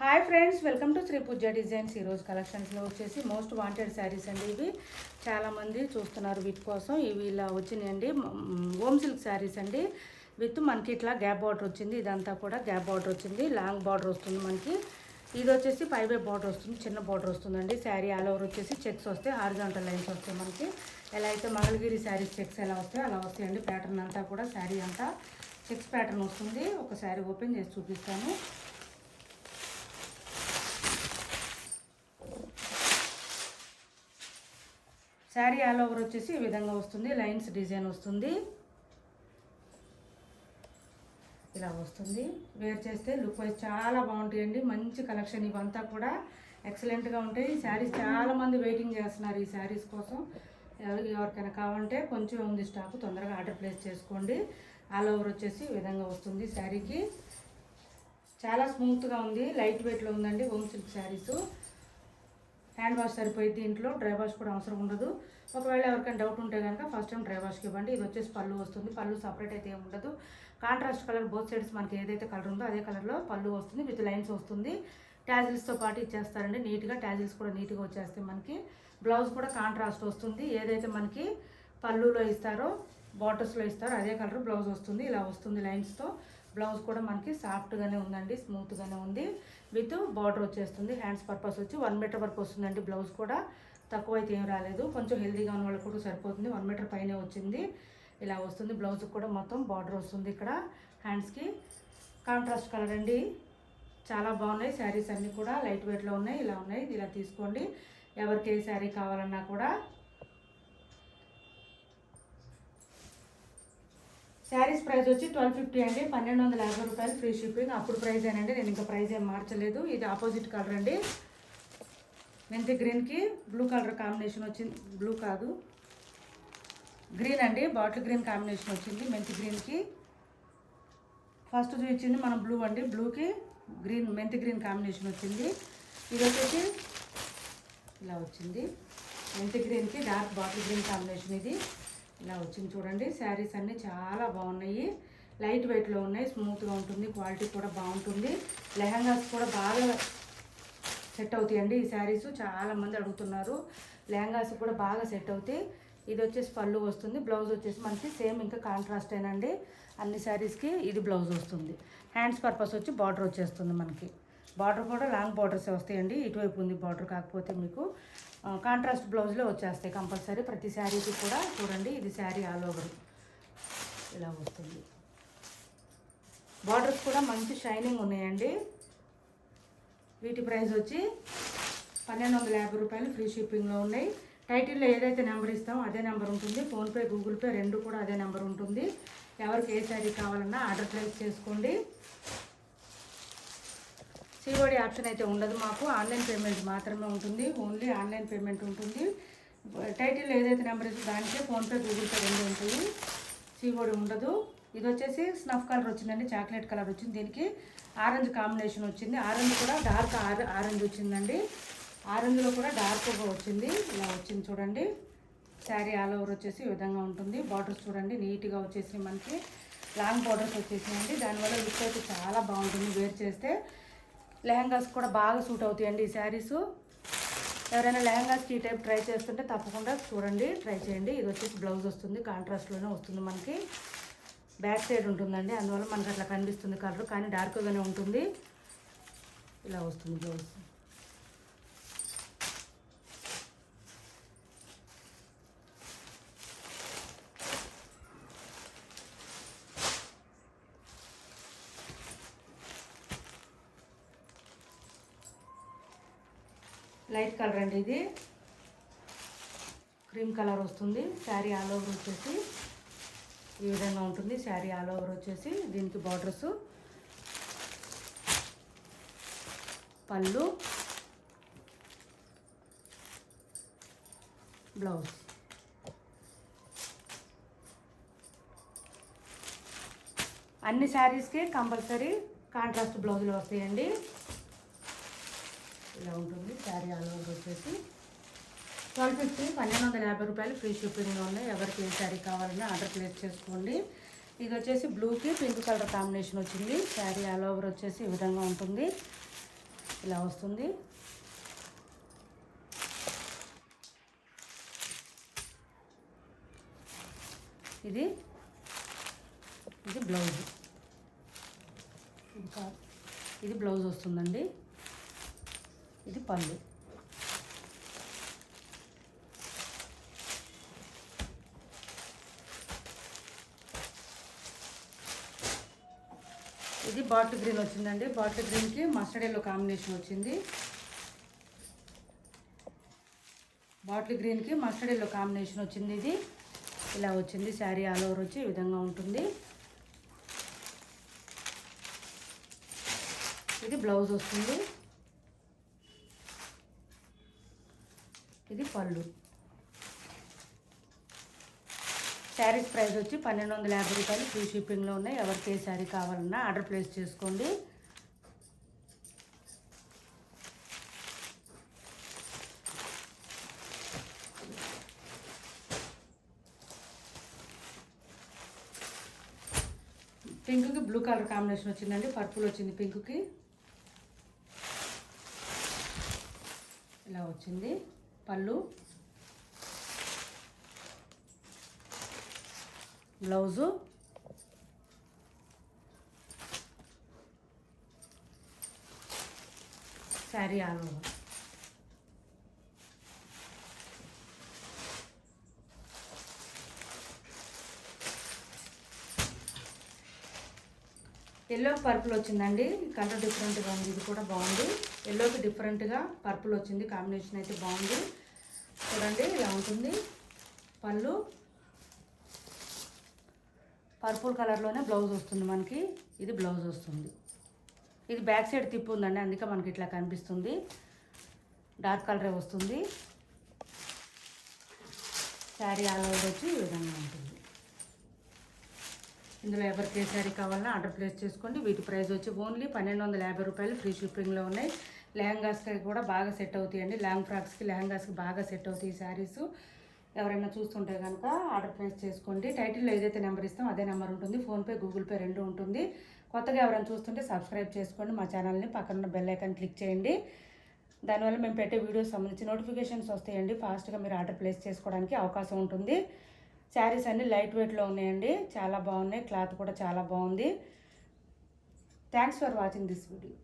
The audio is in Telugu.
Hi friends, welcome to Sri Pooja designs. ఈరోజు కలెక్షన్స్లో వచ్చేసి మోస్ట్ వాంటెడ్ శారీస్ అండి. ఇవి చాలామంది చూస్తున్నారు వీటి కోసం. ఇవి ఇలా వచ్చినాయండి, హోమ్ సిల్క్ శారీస్ అండి. విత్ మనకి ఇట్లా గ్యాప్ బార్డర్ వచ్చింది. ఇదంతా కూడా గ్యాప్ బార్డర్ వచ్చింది, లాంగ్ బార్డర్ వస్తుంది మనకి. ఇది వచ్చేసి 5 బార్డర్ వస్తుంది, చిన్న బార్డర్ వస్తుందండి. శారీ ఆల్ ఓవర్ వచ్చేసి చెక్స్ వస్తాయి, హారిజాంటల్ లైన్స్ వస్తాయి మనకి. ఎలా అయితే మంగళగిరి శారీస్ చెక్స్ ఎలా వస్తాయో అలా వస్తాయండి. ప్యాటర్న్ అంతా కూడా శారీ అంతా చెక్స్ ప్యాటర్న్ వస్తుంది. ఒక శారీ ఓపెన్ చేసి చూపిస్తాను. శారీ ఆల్ ఓవర్ వచ్చేసి ఈ విధంగా వస్తుంది, లైన్స్ డిజైన్ వస్తుంది. ఇలా వస్తుంది. వేర్ చేస్తే లుక్ వైజ్ చాలా బాగుంటాయండి. మంచి కలెక్షన్ ఇవంతా కూడా ఎక్సలెంట్గా ఉంటాయి. ఈ శారీస్ చాలామంది వెయిటింగ్ చేస్తున్నారు ఈ శారీస్ కోసం. ఎవరికైనా కావాలంటే కొంచెం ఉంది స్టాక్, తొందరగా ఆర్డర్ ప్లేస్ చేసుకోండి. ఆల్ ఓవర్ వచ్చేసి ఈ విధంగా వస్తుంది. శారీకి చాలా స్మూత్గా ఉంది, లైట్ వెయిట్లో ఉందండి. Home silk saris. Hand wash సరిపోయింది, దీంట్లో డ్రై వాష్ కూడా అవసరం ఉండదు. ఒకవేళ ఎవరికైనా డౌట్ ఉంటే కనుక ఫస్ట్ టైం డ్రై వాష్కి ఇవ్వండి. ఇది వచ్చేసి పళ్ళు వస్తుంది. పళ్ళు సపరేట్ అయితే ఏమి ఉండదు. కాంట్రాస్ట్ కలర్ బోత్ సైడ్స్ మనకి ఏదైతే కలర్ ఉందో అదే కలర్లో పళ్ళు వస్తుంది, విత్ లైన్స్ వస్తుంది. ట్యాజిల్స్తో పాటు ఇచ్చేస్తారండి నీట్గా. ట్యాజిల్స్ కూడా నీట్గా వచ్చేస్తాయి మనకి. బ్లౌజ్ కూడా కాంట్రాస్ట్ వస్తుంది. ఏదైతే మనకి పళ్ళులో ఇస్తారో బార్డర్స్లో ఇస్తారో అదే కలర్ బ్లౌజ్ వస్తుంది. ఇలా వస్తుంది లైన్స్తో. బ్లౌజ్ కూడా మనకి సాఫ్ట్గానే ఉందండి, స్మూత్గానే ఉంది. విత్ బార్డర్ వచ్చేస్తుంది. హ్యాండ్స్ పర్పస్ వచ్చి 1 మీటర్ వరకు వస్తుందండి. బ్లౌజ్ కూడా తక్కువ అయితే ఏం రాలేదు. కొంచెం హెల్దీగా ఉన్న వాళ్ళకి కూడా సరిపోతుంది. 1 మీటర్ పైనే వచ్చింది. ఇలా వస్తుంది. బ్లౌజ్ కూడా మొత్తం బార్డర్ వస్తుంది. ఇక్కడ హ్యాండ్స్కి కాంట్రాస్ట్ కలర్ అండి. చాలా బాగున్నాయి శారీస్ అన్నీ కూడా, లైట్ వెయిట్లో ఉన్నాయి. ఇలా ఉన్నాయి, ఇలా తీసుకోండి. ఎవరికి ఏ శారీ కావాలన్నా కూడా. శారీస్ ప్రైస్ వచ్చి 1250 అండి, 1250 రూపాయలు ఫ్రీ షిప్పింగ్. అప్పుడు ప్రైస్ ఏనండి, నేను ఇంకా ప్రైస్ ఏం మార్చలేదు. ఇది ఆపోజిట్ కలర్ అండి. మెంతి గ్రీన్కి బ్లూ కలర్ కాంబినేషన్ వచ్చింది. బ్లూ కాదు, గ్రీన్ అండి, బాటిల్ గ్రీన్ కాంబినేషన్ వచ్చింది. మెంతి గ్రీన్కి ఫస్ట్ చూపించింది మనం బ్లూ అండి. బ్లూకి గ్రీన్, మెంతి గ్రీన్ కాంబినేషన్ వచ్చింది. ఇది వచ్చేసి ఇలా వచ్చింది. మెంతి గ్రీన్కి డార్క్ బాటిల్ గ్రీన్ కాంబినేషన్ ఇది ఇలా వచ్చింది. చూడండి, శారీస్ అన్నీ చాలా బాగున్నాయి, లైట్ వెయిట్లో ఉన్నాయి, స్మూత్గా ఉంటుంది, క్వాలిటీ కూడా బాగుంటుంది. లెహంగాస్ కూడా బాగా సెట్ అవుతాయండి ఈ శారీస్. చాలామంది అడుగుతున్నారు. లెహంగాస్ కూడా బాగా సెట్ అవుతాయి. ఇది వచ్చేసి పళ్ళు వస్తుంది. బ్లౌజ్ వచ్చేసి మనకి సేమ్ ఇంకా కాంట్రాస్ట్ ఏనండి అన్ని శారీస్కి. ఇది బ్లౌజ్ వస్తుంది. హ్యాండ్స్ పర్పస్ వచ్చి బార్డర్ వచ్చేస్తుంది మనకి. బార్డర్ కూడా లాంగ్ బార్డర్స్ వస్తాయండి. ఇటువైపు ఉంది బార్డర్, కాకపోతే మీకు కాంట్రాస్ట్ బ్లౌజ్లో వచ్చేస్తాయి కంపల్సరీ ప్రతి శారీకి కూడా. చూడండి, ఇది శారీ ఆల్ ఓవర్ ఇలా వస్తుంది. బార్డర్స్ కూడా మంచి షైనింగ్ ఉన్నాయండి. వీటి ప్రైస్ వచ్చి 1250 రూపాయలు ఫ్రీ షిప్పింగ్లో ఉన్నాయి. టైటిల్లో ఏదైతే నెంబర్ ఇస్తామో అదే నెంబర్ ఉంటుంది. ఫోన్పే, గూగుల్ పే రెండు కూడా అదే నెంబర్ ఉంటుంది. ఎవరికి ఏ శారీ కావాలన్నా ఆర్డర్ ప్లేస్ చేసుకోండి. సిఓడి ఆప్షన్ అయితే ఉండదు మాకు, ఆన్లైన్ పేమెంట్ మాత్రమే ఉంటుంది. ఓన్లీ ఆన్లైన్ పేమెంట్ ఉంటుంది. టైటిల్లో ఏదైతే నెంబర్ ఇస్తుందో దానికే ఫోన్పే, గూగుల్ పే రెండు ఉంటుంది. సిఓడి ఉండదు. ఇది వచ్చేసి స్నఫ్ కలర్ వచ్చిందండి, చాక్లెట్ కలర్ వచ్చింది. దీనికి ఆరెంజ్ కాంబినేషన్ వచ్చింది. ఆరెంజ్ కూడా డార్క్ ఆరెంజ్ వచ్చిందండి. ఆరెంజ్లో కూడా డార్క్గా వచ్చింది. ఇలా వచ్చింది చూడండి. శారీ ఆల్ ఓవర్ వచ్చేసి ఈ విధంగా ఉంటుంది. బార్డర్స్ చూడండి నీట్గా వచ్చేసి మనకి లాంగ్ బార్డర్స్ వచ్చేసినాయండి. దానివల్ల లుక్ అయితే చాలా బాగుంటుంది. వేర్ చేస్తే లెహంగాస్ కూడా బాగా సూట్ అవుతాయండి ఈ శారీస్. ఎవరైనా లెహంగాస్కి ఈ టైప్ ట్రై చేస్తుంటే తప్పకుండా చూడండి, ట్రై చేయండి. ఇది వచ్చేసి బ్లౌజ్ వస్తుంది, కాంట్రాస్ట్లోనే వస్తుంది మనకి. బ్యాక్ సైడ్ ఉంటుందండి, అందువల్ల మనకు అట్లా కనిపిస్తుంది కలర్, కానీ డార్క్గానే ఉంటుంది. ఇలా వస్తుంది బ్లౌజ్. లైట్ కలర్ అండి, ఇది క్రీమ్ కలర్ వస్తుంది. శారీ ఆల్ ఓవర్ వచ్చేసి ఈ విధంగా ఉంటుంది. శారీ ఆల్ ఓవర్ వచ్చేసి దీనికి బార్డర్స్, పళ్ళు, బ్లౌజ్. అన్ని శారీస్కి కంపల్సరీ కాంట్రాస్ట్ బ్లౌజులు వస్తాయండి. ఇలా ఉంటుంది శారీ ఆల్ ఓవర్ వచ్చేసి 1250, 1250 రూపాయలు ఫ్రీ షిప్పింగ్లో ఉన్నాయి. ఎవరికి ఏ శారీ కావాలన్నా ఆర్డర్ ప్లేస్ చేసుకోండి. ఇది వచ్చేసి బ్లూకి పింక్ కలర్ కాంబినేషన్ వచ్చింది. శారీ ఆల్ ఓవర్ వచ్చేసి ఈ విధంగా ఉంటుంది. ఇలా వస్తుంది. ఇది బ్లౌజ్. ఇంకా ఇది బ్లౌజ్ వస్తుందండి. ఇది పళ్ళు. ఇది బాటిల్ గ్రీన్ వచ్చిందండి. బాటిల్ గ్రీన్కి మస్టర్డ్ ఎల్లో కాంబినేషన్ వచ్చింది. బాటిల్ గ్రీన్కి మస్టర్డ్ ఎల్లో కాంబినేషన్ వచ్చింది. ఇది ఇలా వచ్చింది. శారీ ఆల్ ఓవర్ వచ్చి ఈ విధంగా ఉంటుంది. ఇది బ్లౌజ్ వస్తుంది. ఇది పళ్ళు. శారీస్ ప్రైస్ వచ్చి 1250 రూపాయలు. ఫ్రీ షిప్పింగ్లో ఉన్నాయి. ఎవరికి ఏ శారీ కావాలన్నా ఆర్డర్ ప్లేస్ చేసుకోండి. పింక్కి బ్లూ కలర్ కాంబినేషన్ వచ్చిందండి. పర్పుల్ వచ్చింది పింక్కి. ఇలా వచ్చింది పళ్ళు. Blouse, sari all over. Yellow purple వచ్చిందండి. కలర్ డిఫరెంట్గా ఉంది. ఇది కూడా బాగుంది. ఎల్లోకి డిఫరెంట్గా పర్పుల్ వచ్చింది. కాంబినేషన్ అయితే బాగుంది. చూడండి ఇలా ఉంటుంది. పళ్ళు పర్పుల్ కలర్లోనే బ్లౌజ్ వస్తుంది మనకి. ఇది బ్లౌజ్ వస్తుంది. ఇది బ్యాక్ సైడ్ తిప్పు ఉందండి, అందుకే మనకి ఇట్లా కనిపిస్తుంది. డార్క్ కలరే వస్తుంది. శారీ ఆల్ ఓవర్ వచ్చి ఈ విధంగా ఉంటుంది. ఇందులో ఎవరికి ఏ శారీ కావాలన్నా ఆర్డర్ ప్లేస్ చేసుకోండి. వీటి ప్రైస్ వచ్చి ఓన్లీ 1250 రూపాయలు. ఫ్రీ షిప్పింగ్లో ఉన్నాయి. లెహంగాస్కి కూడా బాగా సెట్ అవుతాయండి. లాంగ్ ఫ్రాక్స్కి లెహంగాస్కి బాగా సెట్ అవుతాయి ఈ శారీస్. ఎవరైనా చూస్తుంటే కనుక ఆర్డర్ ప్లేస్ చేసుకోండి. టైటిల్లో ఏదైతే నెంబర్ ఇస్తామో అదే నెంబర్ ఉంటుంది. ఫోన్పే, గూగుల్ పే రెండు ఉంటుంది. కొత్తగా ఎవరైనా చూస్తుంటే సబ్స్క్రైబ్ చేసుకోండి మా ఛానల్ని. పక్కన బెల్ ఐకాన్ క్లిక్ చేయండి. దానివల్ల మేము పెట్టే వీడియోస్ సంబంధించి నోటిఫికేషన్స్ వస్తాయండి. ఫాస్ట్గా మీరు ఆర్డర్ ప్లేస్ చేసుకోవడానికి అవకాశం ఉంటుంది. శారీస్ అన్నీ లైట్ వెయిట్లో ఉన్నాయండి. చాలా బాగున్నాయి. క్లాత్ కూడా చాలా బాగుంది. Thanks for watching this video.